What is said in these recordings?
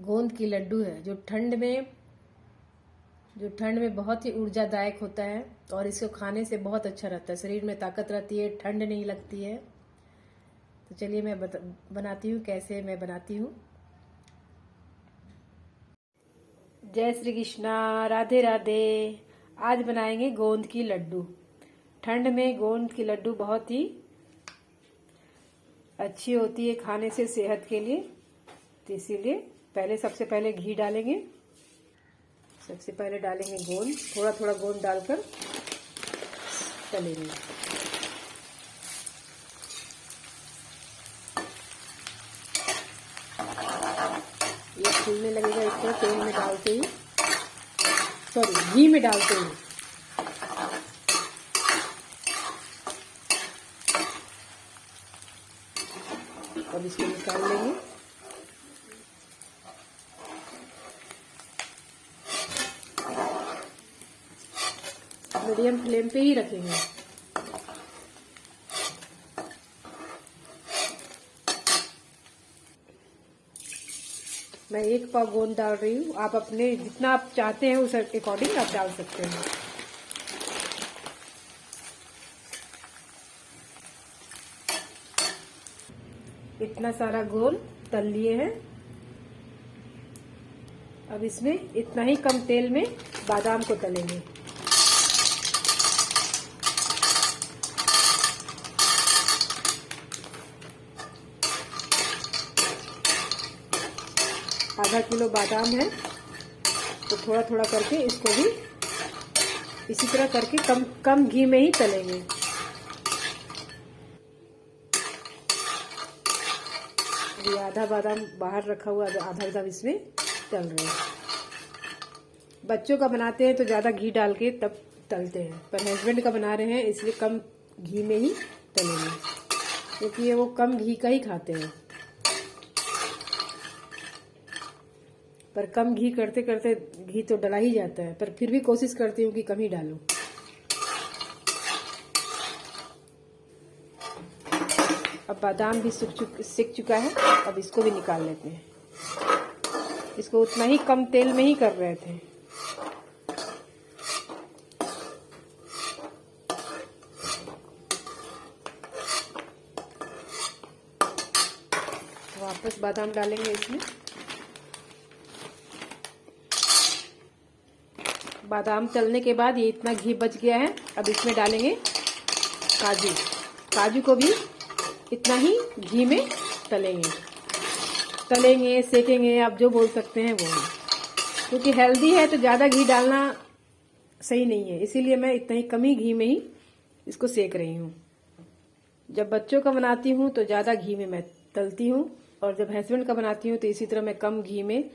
गोंद की लड्डू है जो ठंड में बहुत ही ऊर्जादायक होता है और इसको खाने से बहुत अच्छा रहता है। शरीर में ताकत रहती है, ठंड नहीं लगती है। तो चलिए मैं बनाती हूँ, कैसे मैं बनाती हूँ। जय श्री कृष्णा, राधे राधे। आज बनाएंगे गोंद की लड्डू। ठंड में गोंद की लड्डू बहुत ही अच्छी होती है खाने से, सेहत के लिए। तो इसीलिए सबसे पहले घी डालेंगे। सबसे पहले डालेंगे गोंद, थोड़ा थोड़ा गोंद डालकर तलेंगे। ये फूलने लगेगा इसको तेल में डालते ही, घी में डालते ही। अब इसको निकाल लेंगे। मीडियम फ्लेम पे ही रखेंगे। मैं 1 पाव गोंद डाल रही हूँ। आप अपने जितना आप चाहते हैं उस अकॉर्डिंग आप डाल सकते हैं। इतना सारा गोंद तल लिए हैं। अब इसमें इतना ही कम तेल में बादाम को तलेंगे। आधा किलो बादाम है तो थोड़ा थोड़ा करके इसको भी इसी तरह करके कम घी में ही तलेंगे। ये आधा बादाम बाहर रखा हुआ, आधा बादाम इसमें तल रहे हैं। बच्चों का बनाते हैं तो ज़्यादा घी डाल के तब तलते हैं, पर हस्बैंड का बना रहे हैं इसलिए कम घी में ही तलेंगे, क्योंकि ये वो कम घी का ही खाते हैं। पर कम घी करते करते घी तो डला ही जाता है, पर फिर भी कोशिश करती हूँ कि कम ही डालूं। अब बादाम भी सिक चुका है। अब इसको भी निकाल लेते हैं। इसको उतना ही कम तेल में ही कर रहे थे। वापस बादाम डालेंगे इसमें। बादाम तलने के बाद ये इतना घी बच गया है। अब इसमें डालेंगे काजू को भी इतना ही घी में तलेंगे सेकेंगे, आप जो बोल सकते हैं वो। क्योंकि हेल्दी है तो ज़्यादा घी डालना सही नहीं है, इसीलिए मैं इतना ही कम ही घी में ही इसको सेक रही हूँ। जब बच्चों का बनाती हूँ तो ज़्यादा घी में मैं तलती हूँ, और जब हस्बैंड का बनाती हूँ तो इसी तरह मैं कम घी में।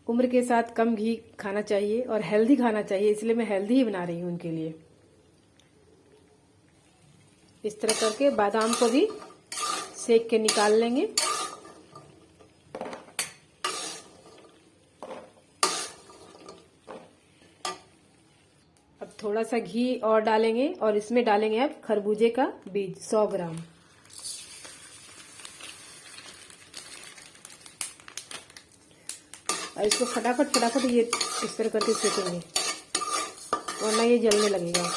उम्र के साथ कम घी खाना चाहिए और हेल्दी खाना चाहिए, इसलिए मैं हेल्दी ही बना रही हूँ उनके लिए। इस तरह करके बादाम को भी सेक के निकाल लेंगे। अब थोड़ा सा घी और डालेंगे और इसमें डालेंगे अब खरबूजे का बीज 100 ग्राम। और इसको फटाफट ये इस तरह करके सेकेंगे, वरना ये जलने लगेगा।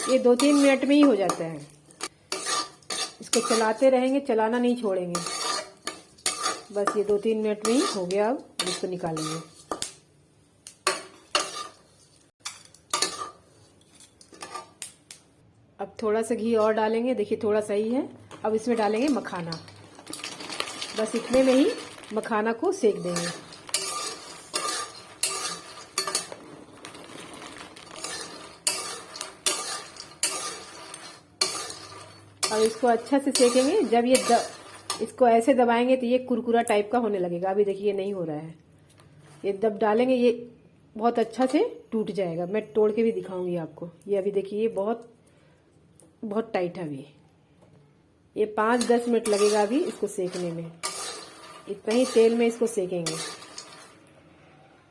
ये 2-3 मिनट में ही हो जाता है। इसको चलाते रहेंगे, चलाना नहीं छोड़ेंगे। बस ये 2-3 मिनट में ही हो गया। अब इसको निकालेंगे। अब थोड़ा सा घी और डालेंगे, देखिए थोड़ा सा ही है। अब इसमें डालेंगे मखाना। बस इतने में ही मखाना को सेक देंगे। और इसको अच्छा से सेकेंगे। जब ये इसको ऐसे दबाएंगे तो ये कुरकुरा टाइप का होने लगेगा। अभी देखिए नहीं हो रहा है। ये जब डालेंगे ये बहुत अच्छा से टूट जाएगा। मैं तोड़ के भी दिखाऊंगी आपको। ये अभी देखिए ये बहुत टाइट है। अभी ये 5-10 मिनट लगेगा अभी इसको सेकने में। इतना ही तेल में इसको सेकेंगे।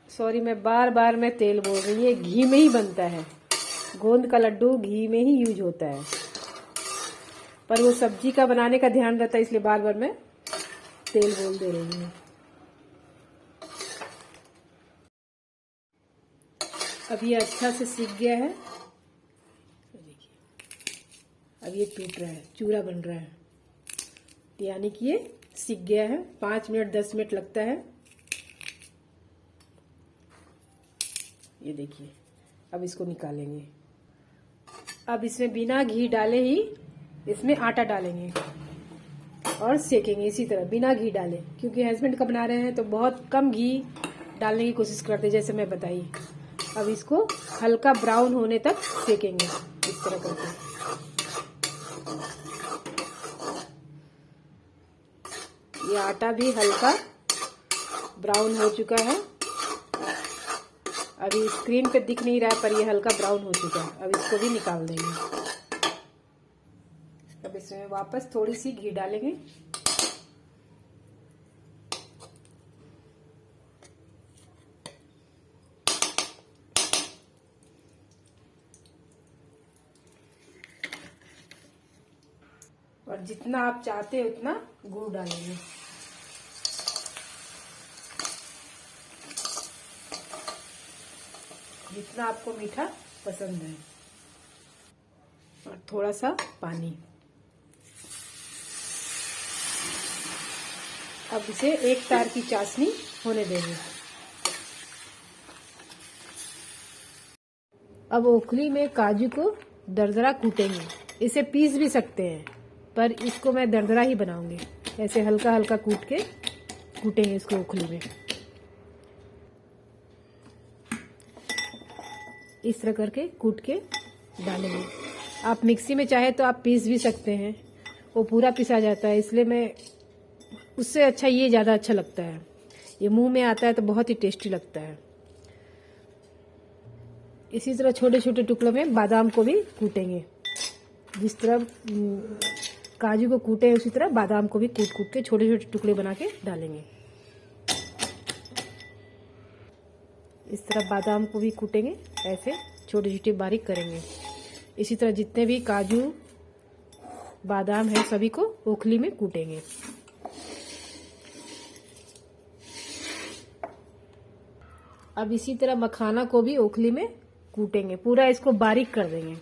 सॉरी, मैं बार मैं तेल बोल रही हूँ। ये घी में ही बनता है। गोंद का लड्डू घी में ही यूज होता है, पर वो सब्जी का बनाने का ध्यान रहता है, इसलिए बार मैं तेल बोल दे रही हूँ। अब ये अच्छा से सीख गया है। देखिए अब ये टूट रहा है, चूरा बन रहा है, यानी कि ये सीख गया है। 5 मिनट 10 मिनट लगता है। ये देखिए अब इसको निकालेंगे। अब इसमें बिना घी डाले ही इसमें आटा डालेंगे और सेकेंगे इसी तरह बिना घी डाले, क्योंकि हस्बैंड का बना रहे हैं तो बहुत कम घी डालने की कोशिश करते हैं, जैसे मैं बताई। अब इसको हल्का ब्राउन होने तक सेकेंगे इस तरह करके। ये आटा भी हल्का ब्राउन हो चुका है। अभी स्क्रीन पे दिख नहीं रहा है पर ये हल्का ब्राउन हो चुका है। अब इसको भी निकाल देंगे। अब इसमें वापस थोड़ी सी घी डालेंगे। और जितना आप चाहते हैं उतना गुड़ डालेंगे। जितना आपको मीठा पसंद है। और थोड़ा सा पानी। अब इसे एक तार की चाशनी होने देंगे। अब ओखली में काजू को दरदरा कूटेंगे। इसे पीस भी सकते हैं पर इसको मैं दरदरा ही बनाऊंगी। ऐसे हल्का हल्का कूट के कूटेंगे इसको ओखली में। इस तरह करके कूट के डालेंगे। आप मिक्सी में चाहे तो आप पीस भी सकते हैं, वो पूरा पिसा जाता है, इसलिए मैं उससे अच्छा ये ज़्यादा अच्छा लगता है। ये मुंह में आता है तो बहुत ही टेस्टी लगता है। इसी तरह छोटे छोटे टुकड़ों में बादाम को भी कूटेंगे। जिस तरह काजू को कूटे हैं उसी तरह बादाम को भी कूट कूट के छोटे छोटे टुकड़े बना के डालेंगे। इस तरह बादाम को भी कूटेंगे, ऐसे छोटे छोटे बारीक करेंगे। इसी तरह जितने भी काजू बादाम है सभी को ओखली में कूटेंगे। अब इसी तरह मखाना को भी ओखली में कूटेंगे। पूरा इसको बारीक कर देंगे,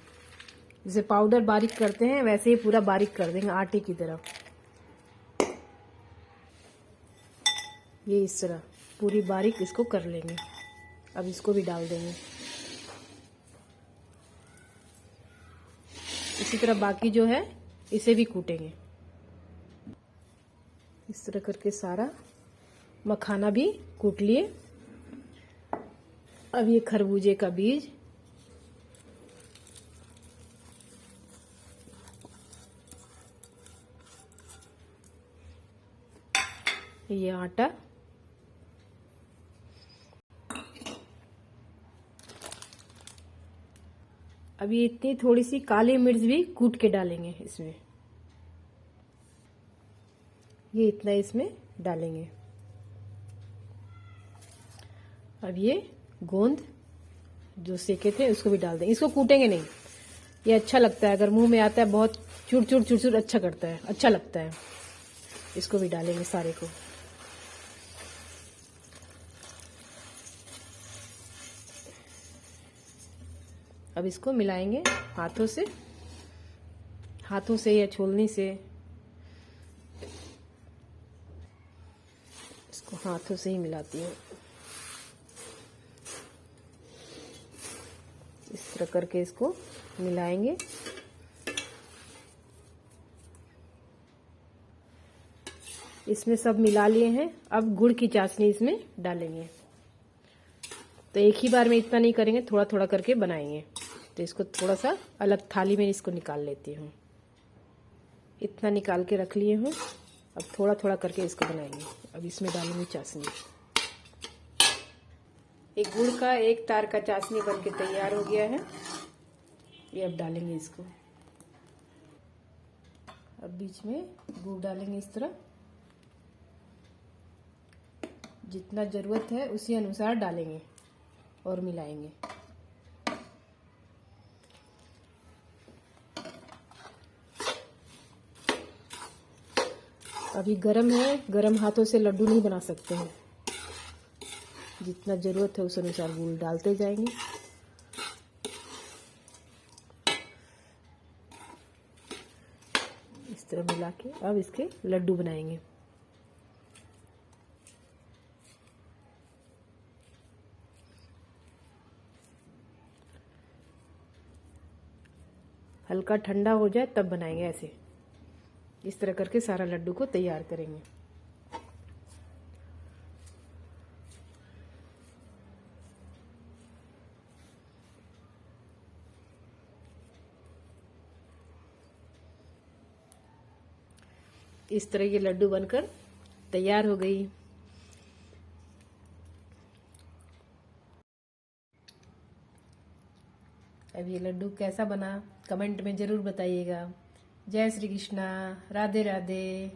जैसे पाउडर बारीक करते हैं वैसे ही पूरा बारीक कर देंगे आटे की तरह। ये इस तरह पूरी बारीक इसको कर लेंगे। अब इसको भी डाल देंगे। इसी तरह बाकी जो है इसे भी कूटेंगे। इस तरह करके सारा मखाना भी कूट लिए। अब ये खरबूजे का बीज, ये आटा, अभी इतनी थोड़ी सी काली मिर्च भी कूट के डालेंगे इसमें। ये इतना इसमें डालेंगे। अब ये गोंद जो सेके थे उसको भी डाल देंगे। इसको कूटेंगे नहीं, ये अच्छा लगता है, अगर मुंह में आता है बहुत चुड़ चुड़ अच्छा करता है, अच्छा लगता है। इसको भी डालेंगे सारे को। अब इसको मिलाएंगे हाथों से या छोलनी से। इसको हाथों से ही मिलाती हूँ। इस तरह करके इसको मिलाएंगे। इसमें सब मिला लिए हैं। अब गुड़ की चाशनी इसमें डालेंगे। तो एक ही बार में इतना नहीं करेंगे, थोड़ा थोड़ा करके बनाएंगे। तो इसको थोड़ा सा अलग थाली में इसको निकाल लेती हूँ। इतना निकाल के रख लिए हूँ। अब थोड़ा थोड़ा करके इसको बनाएंगे। अब इसमें डालेंगे चाशनी। एक गुड़ का एक तार का चाशनी बनके तैयार हो गया है। ये अब डालेंगे इसको। अब बीच में गुड़ डालेंगे इस तरह। जितना ज़रूरत है उसी अनुसार डालेंगे और मिलाएंगे। अभी गरम है, गरम हाथों से लड्डू नहीं बना सकते हैं। जितना ज़रूरत है उस अनुसार गुड़ डालते जाएंगे। इस तरह मिला के अब इसके लड्डू बनाएंगे। हल्का ठंडा हो जाए तब बनाएंगे ऐसे। इस तरह करके सारा लड्डू को तैयार करेंगे। इस तरह के लड्डू बनकर तैयार हो गई। अब ये लड्डू कैसा बना कमेंट में ज़रूर बताइएगा। जय श्री कृष्णा, राधे राधे।